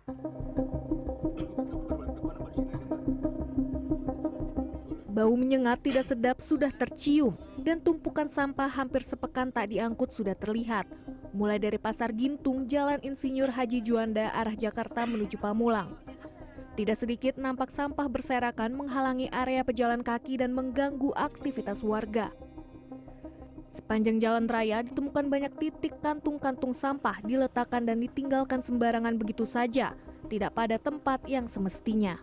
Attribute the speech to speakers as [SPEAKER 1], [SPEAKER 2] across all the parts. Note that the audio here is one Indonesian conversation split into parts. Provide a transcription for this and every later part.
[SPEAKER 1] Bau menyengat tidak sedap sudah tercium dan tumpukan sampah hampir sepekan tak diangkut sudah terlihat. Mulai dari Pasar Gintung, Jalan Insinyur Haji Juanda arah Jakarta menuju Pamulang. Tidak sedikit nampak sampah berserakan menghalangi area pejalan kaki dan mengganggu aktivitas warga. Sepanjang jalan raya ditemukan banyak titik kantung-kantung sampah diletakkan dan ditinggalkan sembarangan begitu saja, tidak pada tempat yang semestinya.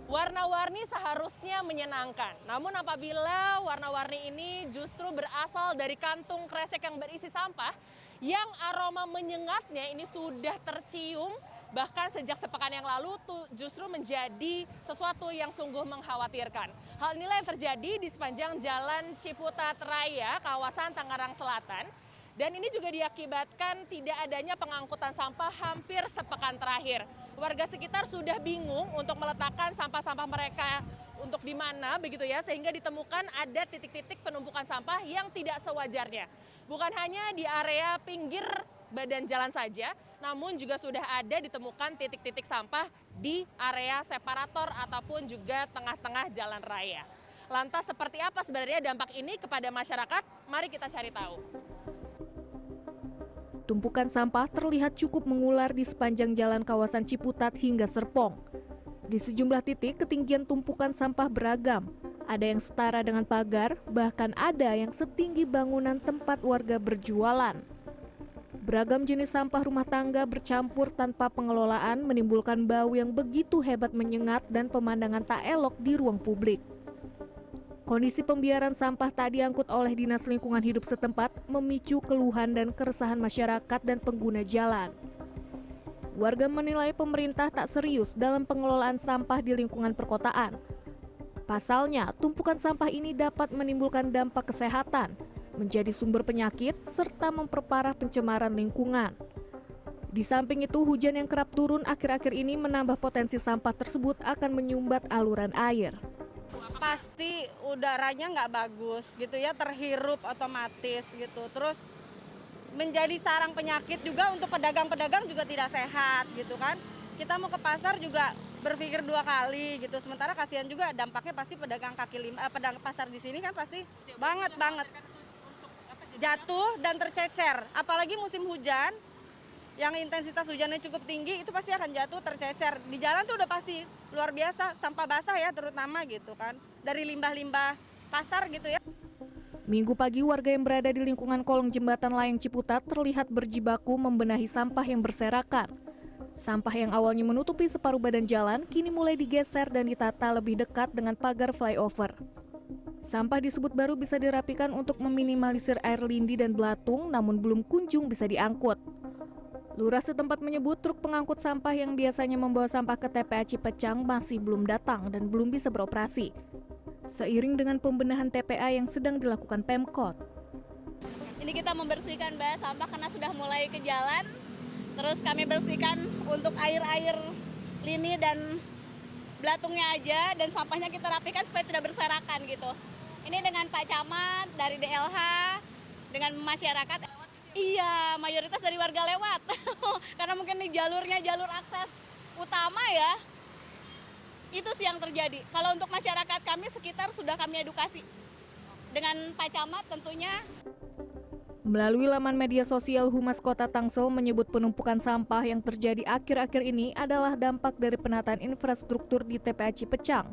[SPEAKER 2] Warna-warni seharusnya menyenangkan, namun apabila warna-warni ini justru berasal dari kantung kresek yang berisi sampah, yang aroma menyengatnya ini sudah tercium, bahkan sejak sepekan yang lalu justru menjadi sesuatu yang sungguh mengkhawatirkan. Hal inilah yang terjadi di sepanjang Jalan Ciputat Raya, kawasan Tangerang Selatan. Dan ini juga diakibatkan tidak adanya pengangkutan sampah hampir sepekan terakhir. Warga sekitar sudah bingung untuk meletakkan sampah-sampah mereka untuk di mana begitu ya, sehingga ditemukan ada titik-titik penumpukan sampah yang tidak sewajarnya. Bukan hanya di area pinggir badan jalan saja, namun juga sudah ada ditemukan titik-titik sampah di area separator ataupun juga tengah-tengah jalan raya. Lantas seperti apa sebenarnya dampak ini kepada masyarakat? Mari kita cari tahu.
[SPEAKER 1] Tumpukan sampah terlihat cukup mengular di sepanjang jalan kawasan Ciputat hingga Serpong. Di sejumlah titik ketinggian tumpukan sampah beragam. Ada yang setara dengan pagar, bahkan ada yang setinggi bangunan tempat warga berjualan. Beragam jenis sampah rumah tangga bercampur tanpa pengelolaan menimbulkan bau yang begitu hebat menyengat dan pemandangan tak elok di ruang publik. Kondisi pembiaran sampah tak diangkut oleh Dinas Lingkungan Hidup setempat memicu keluhan dan keresahan masyarakat dan pengguna jalan. Warga menilai pemerintah tak serius dalam pengelolaan sampah di lingkungan perkotaan. Pasalnya, tumpukan sampah ini dapat menimbulkan dampak kesehatan, menjadi sumber penyakit, serta memperparah pencemaran lingkungan. Di samping itu, hujan yang kerap turun akhir-akhir ini menambah potensi sampah tersebut akan menyumbat aluran air.
[SPEAKER 3] Pasti udaranya nggak bagus gitu ya, terhirup otomatis gitu. Terus menjadi sarang penyakit juga untuk pedagang-pedagang juga tidak sehat gitu kan. Kita mau ke pasar juga berpikir 2 kali gitu. Sementara kasihan juga dampaknya pasti pedagang kaki lima, pedagang pasar di sini kan pasti banget jatuh dan tercecer. Apalagi musim hujan yang intensitas hujannya cukup tinggi, itu pasti akan jatuh tercecer. Di jalan tuh udah pasti luar biasa, sampah basah ya terutama gitu kan. Dari limbah-limbah pasar gitu ya.
[SPEAKER 1] Minggu pagi warga yang berada di lingkungan kolong jembatan layang Ciputat terlihat berjibaku membenahi sampah yang berserakan. Sampah yang awalnya menutupi separuh badan jalan kini mulai digeser dan ditata lebih dekat dengan pagar flyover. Sampah disebut baru bisa dirapikan untuk meminimalisir air lindi dan belatung, namun belum kunjung bisa diangkut. Lurah setempat menyebut truk pengangkut sampah yang biasanya membawa sampah ke TPA Cipecang masih belum datang dan belum bisa beroperasi. Seiring dengan pembenahan TPA yang sedang dilakukan Pemkot.
[SPEAKER 4] Ini kita membersihkan sampah karena sudah mulai ke jalan. Terus kami bersihkan untuk air-air lini dan belatungnya aja, dan sampahnya kita rapikan supaya tidak berserakan gitu. Ini dengan Pak Camat dari DLH, dengan masyarakat. Iya, mayoritas dari warga lewat. Karena mungkin nih jalurnya jalur akses utama ya. Itu sih yang terjadi. Kalau untuk masyarakat kami sekitar sudah kami edukasi. Dengan Pak Camat tentunya.
[SPEAKER 1] Melalui laman media sosial Humas Kota Tangsel menyebut penumpukan sampah yang terjadi akhir-akhir ini adalah dampak dari penataan infrastruktur di TPA Cipecang.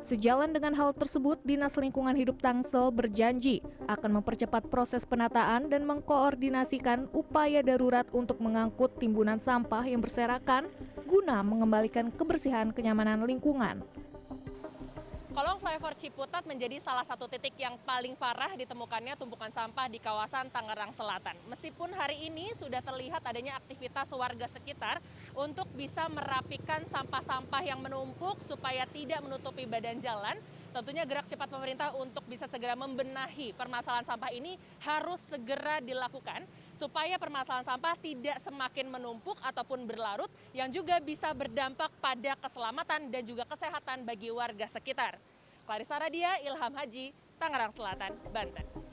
[SPEAKER 1] Sejalan dengan hal tersebut, Dinas Lingkungan Hidup Tangsel berjanji akan mempercepat proses penataan dan mengkoordinasikan upaya darurat untuk mengangkut timbunan sampah yang berserakan guna mengembalikan kebersihan kenyamanan lingkungan.
[SPEAKER 2] Kolong flyover Ciputat menjadi salah satu titik yang paling parah ditemukannya tumpukan sampah di kawasan Tangerang Selatan. Meskipun hari ini sudah terlihat adanya aktivitas warga sekitar untuk bisa merapikan sampah-sampah yang menumpuk supaya tidak menutupi badan jalan, tentunya gerak cepat pemerintah untuk bisa segera membenahi permasalahan sampah ini harus segera dilakukan supaya permasalahan sampah tidak semakin menumpuk ataupun berlarut yang juga bisa berdampak pada keselamatan dan juga kesehatan bagi warga sekitar. Clarissa Radia, Ilham Haji, Tangerang Selatan, Banten.